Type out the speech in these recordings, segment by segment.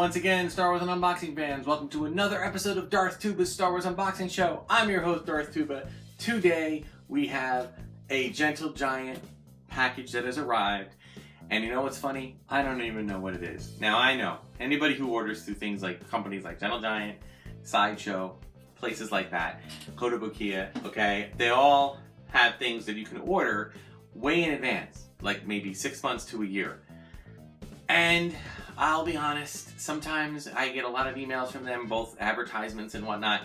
once again, Star Wars and Unboxing fans. Welcome to another episode of Darth Tuba's Star Wars Unboxing Show. I'm your host, Darth Tuba. Today, we have a Gentle Giant package that has arrived. And you know what's funny? I don't even know what it is. Now, I know. Anybody who orders through things like companies like Gentle Giant, Sideshow, places like that, Kotobukiya, okay? They all have things that you can order way in advance, like maybe 6 months to a year. And I'll be honest, sometimes I get a lot of emails from them, both advertisements and whatnot.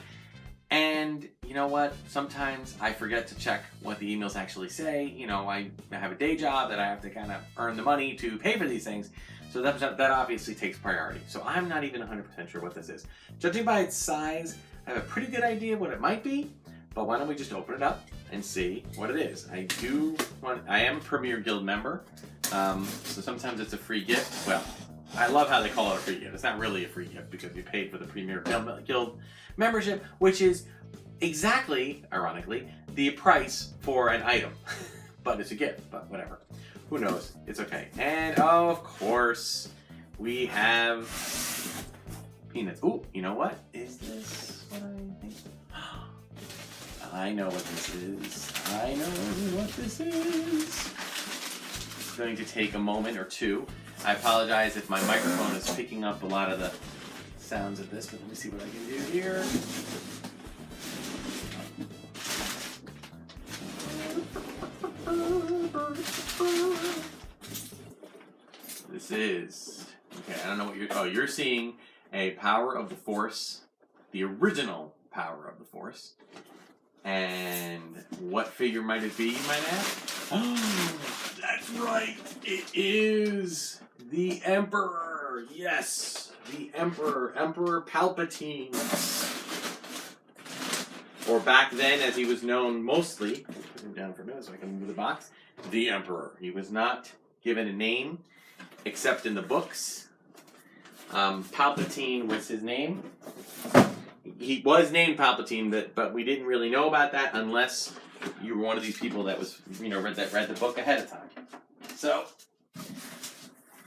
And you know what? Sometimes I forget to check what the emails actually say. You know, I have a day job that I have to kind of earn the money to pay for these things. So that obviously takes priority. So I'm not even 100% sure what this is. Judging by its size, I have a pretty good idea what it might be. But why don't we just open it up and see what it is? I am a Premier Guild member. So sometimes it's a free gift. Well, I love how they call it a free gift. It's not really a free gift because you paid for the Premier Guild membership, which is exactly, ironically, the price for an item. But it's a gift, but whatever. Who knows? It's okay. And oh, of course, we have peanuts. Ooh, you know what? Is this what I think? I know what this is. I know what this is. It's going to take a moment or two. I apologize if my microphone is picking up a lot of the sounds of this, but let me see what I can do here. This is, okay, I don't know what you're seeing a Power of the Force, the original Power of the Force. And what figure might it be, you might ask? Oh, that's right. It is the Emperor. Yes, the Emperor. Emperor Palpatine. Or back then, as he was known mostly, put him down for a minute so I can move the box, the Emperor. He was not given a name, except in the books. Palpatine was his name. He was named Palpatine, but we didn't really know about that unless you were one of these people that was, read the book ahead of time. So,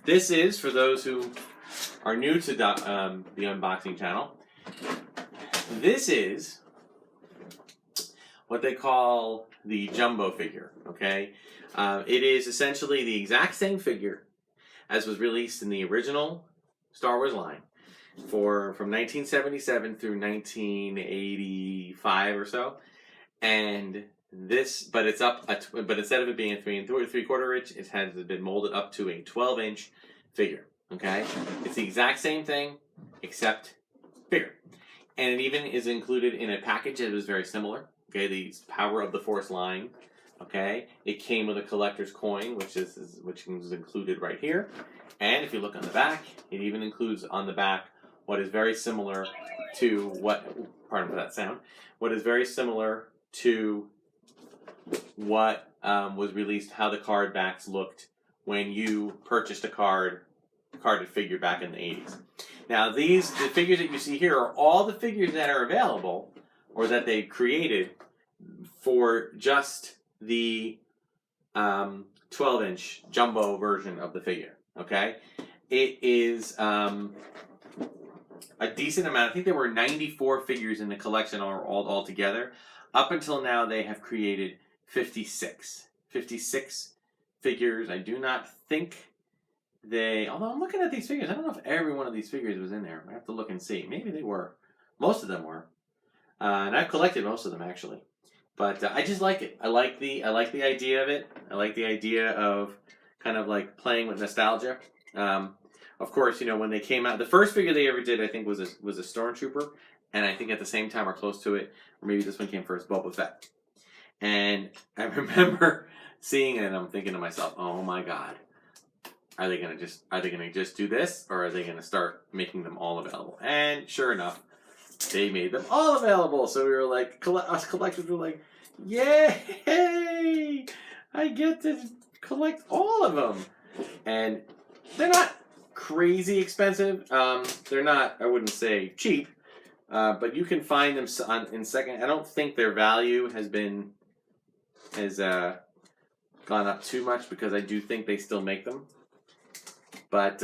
this is, for those who are new to the unboxing channel, this is what they call the jumbo figure, okay? It is essentially the exact same figure as was released in the original Star Wars line. From 1977 through 1985 or so, and this, but instead of it being a 3 3/4 inch, it has been molded up to a 12-inch figure. Okay, it's the exact same thing except bigger, and it even is included in a package that was very similar. Okay, the Power of the Force line. Okay, it came with a collector's coin, which is included right here, and if you look on the back, it even includes on the back what is very similar to what is very similar to what was released, how the card backs looked when you purchased a carded figure back in the 80s. Now, the figures that you see here are all the figures that are available, or that they created for just the 12-inch jumbo version of the figure, okay? It is a decent amount. I think there were 94 figures in the collection all together. Up until now, they have created 56. 56 figures. I do not think although I'm looking at these figures, I don't know if every one of these figures was in there. I have to look and see. Maybe they were. Most of them were. And I've collected most of them, actually. But I just like it. I like the idea of it. I like the idea of kind of like playing with nostalgia. Of course, when they came out, the first figure they ever did, I think, was a Stormtrooper, and I think at the same time or close to it, or maybe this one came first, Boba Fett. And I remember seeing it, and I'm thinking to myself, "Oh my God, are they gonna just do this, or are they gonna start making them all available?" And sure enough, they made them all available. So we were like, us collectors were like, "Yay! I get to collect all of them," and they're not crazy expensive. They're not, I wouldn't say cheap, but you can find them in second. I don't think their value has gone up too much, because I do think they still make them. But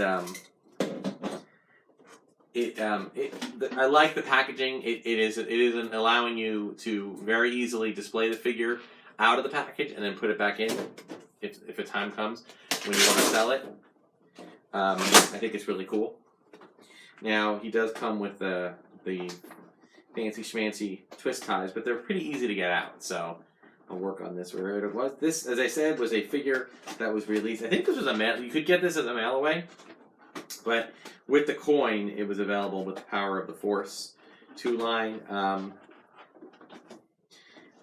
I like the packaging. It isn't allowing you to very easily display the figure out of the package and then put it back in if a time comes when you want to sell it. I think it's really cool. Now, he does come with the fancy schmancy twist ties, but they're pretty easy to get out, so I'll work on this where it was. This, as I said, was a figure that was released. I think this was a mail. You could get this as a mail away, but with the coin, it was available with the Power of the Force 2 line,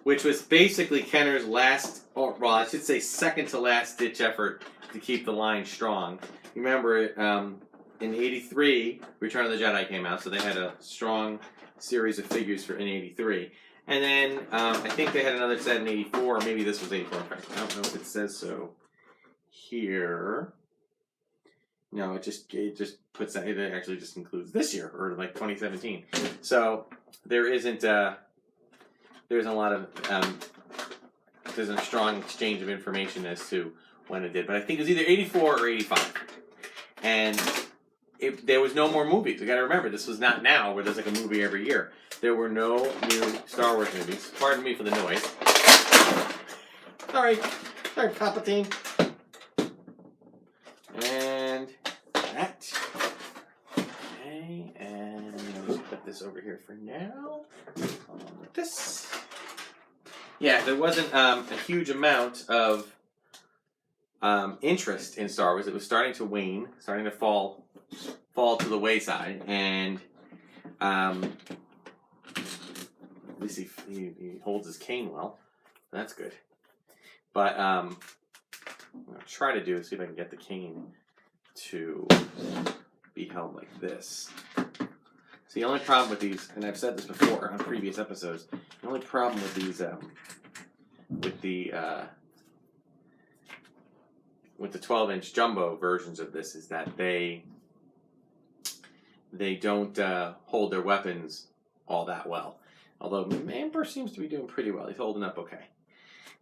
which was basically Kenner's last, or well, I should say second to last ditch effort to keep the line strong. Remember, in '83, Return of the Jedi came out, so they had a strong series of figures in '83. And then I think they had another set in '84, or maybe this was '84. In fact, I don't know if it says so here. No, it just puts that. It actually just includes this year, or like 2017. So there isn't there's a lot of there's a strong exchange of information as to when it did, but I think it was either '84 or '85. And there was no more movies. You got to remember, this was not now where there's like a movie every year. There were no new Star Wars movies. Pardon me for the noise. Sorry, Palpatine. And that. Okay, and let's put this over here for now. Along with this. Yeah, there wasn't a huge amount of interest in Star Wars. It was starting to wane, starting to fall to the wayside, and at least he holds his cane well. That's good. But I'm gonna try to do is see if I can get the cane to be held like this. So the only problem with these, and I've said this before on previous episodes, the only problem with these with the 12-inch jumbo versions of this is that they don't hold their weapons all that well. Although Emperor seems to be doing pretty well. He's holding up okay.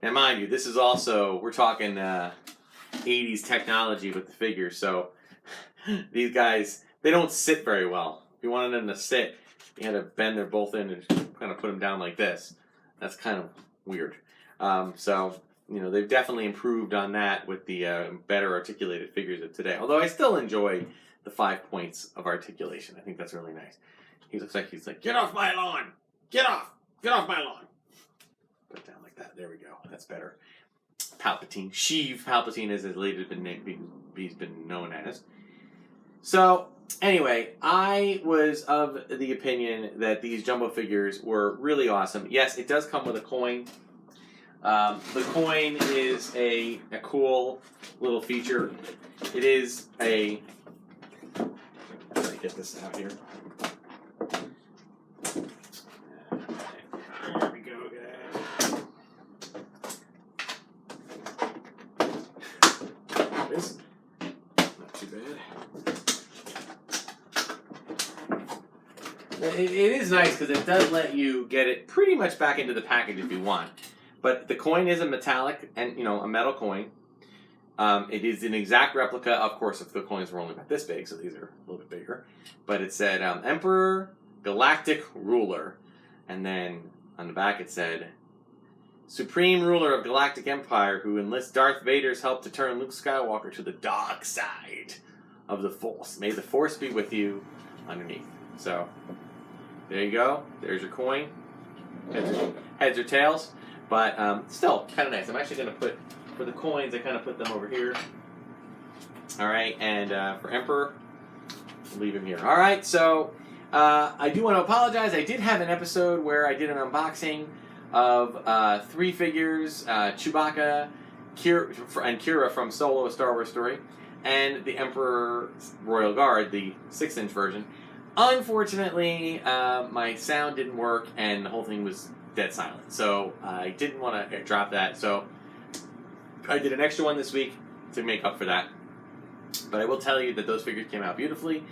Now, mind you, this is also, we're talking 80s technology with the figures, so these guys, they don't sit very well. If you wanted them to sit, you had to bend their both in and kind of put them down like this. That's kind of weird. So, you know, they've definitely improved on that with the better articulated figures of today. Although I still enjoy the 5 points of articulation. I think that's really nice. He looks like he's like, get off my lawn! Get off my lawn! Put it down like that. There we go. That's better. Palpatine. Sheev Palpatine, as his later he's been known as. So, anyway, I was of the opinion that these jumbo figures were really awesome. Yes, it does come with a coin. The coin is a cool little feature. It is a... Let me get this out here. There we go, guys. This, not too bad. It is nice because it does let you get it pretty much back into the package if you want. But the coin is a metallic and, you know, a metal coin. It is an exact replica, of course, if the coins were only about this big, so these are a little bit bigger. But it said Emperor Galactic Ruler. And then on the back it said, Supreme Ruler of Galactic Empire who enlists Darth Vader's help to turn Luke Skywalker to the dark side of the Force. May the Force be with you underneath. So, there you go. There's your coin. Heads or tails. But still, kind of nice. I'm actually going to put, for the coins, I kind of put them over here. All right, and for Emperor, leave him here. All right, so I do want to apologize. I did have an episode where I did an unboxing of 3 figures, Chewbacca, and Kira from Solo: A Star Wars Story, and the Emperor's Royal Guard, the 6-inch version. Unfortunately, my sound didn't work, and the whole thing was dead silent. So I didn't want to drop that. So I did an extra one this week to make up for that. But I will tell you that those figures came out beautifully,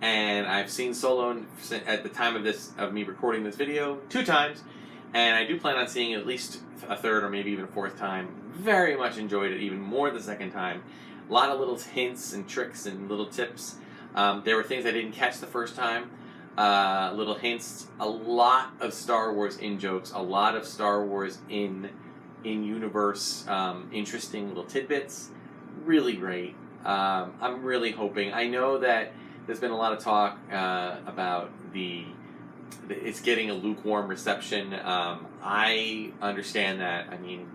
and I've seen Solo at the time of me recording this video 2 times, and I do plan on seeing it at least a 3rd or maybe even a 4th time. Very much enjoyed it, even more the 2nd time. A lot of little hints and tricks and little tips. There were things I didn't catch the first time. Little hints, a lot of Star Wars in jokes, a lot of Star Wars in universe, interesting little tidbits. Really great. I'm really hoping. I know that there's been a lot of talk about it's getting a lukewarm reception. I understand that. I mean,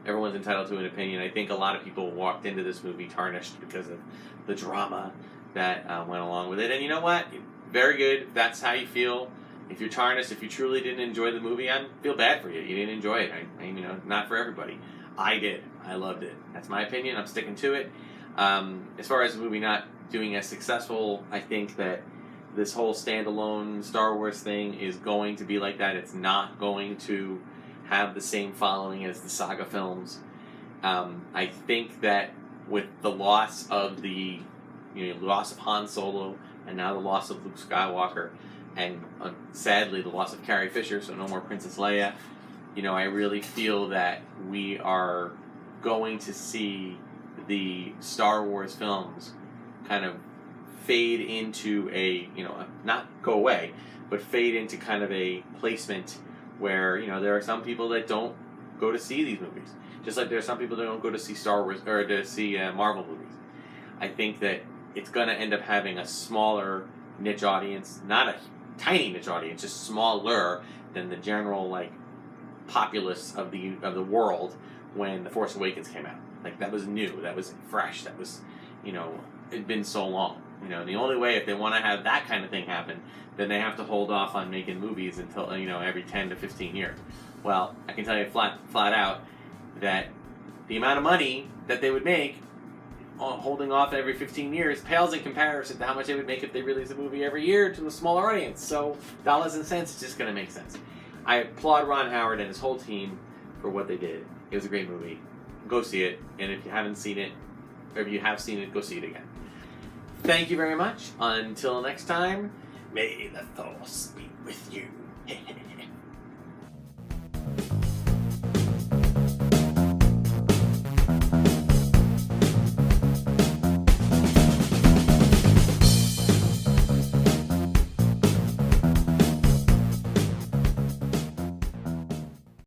everyone's entitled to an opinion. I think a lot of people walked into this movie tarnished because of the drama that went along with it. And you know what? Very good. If that's how you feel. If you're tarnished, if you truly didn't enjoy the movie, I feel bad for you. You didn't enjoy it. Not for everybody. I did. I loved it. That's my opinion. I'm sticking to it. As far as the movie not doing as successful, I think that this whole standalone Star Wars thing is going to be like that. It's not going to have the same following as the saga films. I think that with the loss of loss of Han Solo, and now the loss of Luke Skywalker, and sadly the loss of Carrie Fisher, so no more Princess Leia, I really feel that we are going to see the Star Wars films kind of fade into not go away, but fade into kind of a placement where, there are some people that don't go to see these movies. Just like there are some people that don't go to see Star Wars, or to see Marvel movies. I think that it's going to end up having a smaller niche audience, not a tiny niche audience, just smaller than the general, populace of the world when The Force Awakens came out. That was new, that was fresh, that was, it'd been so long. The only way, if they want to have that kind of thing happen, then they have to hold off on making movies until, every 10 to 15 years. Well, I can tell you flat out that the amount of money that they would make holding off every 15 years pales in comparison to how much they would make if they released a movie every year to a smaller audience. So, dollars and cents, it's just going to make sense. I applaud Ron Howard and his whole team for what they did. It was a great movie. Go see it. And if you haven't seen it, or if you have seen it, go see it again. Thank you very much. Until next time, may the Force be with you.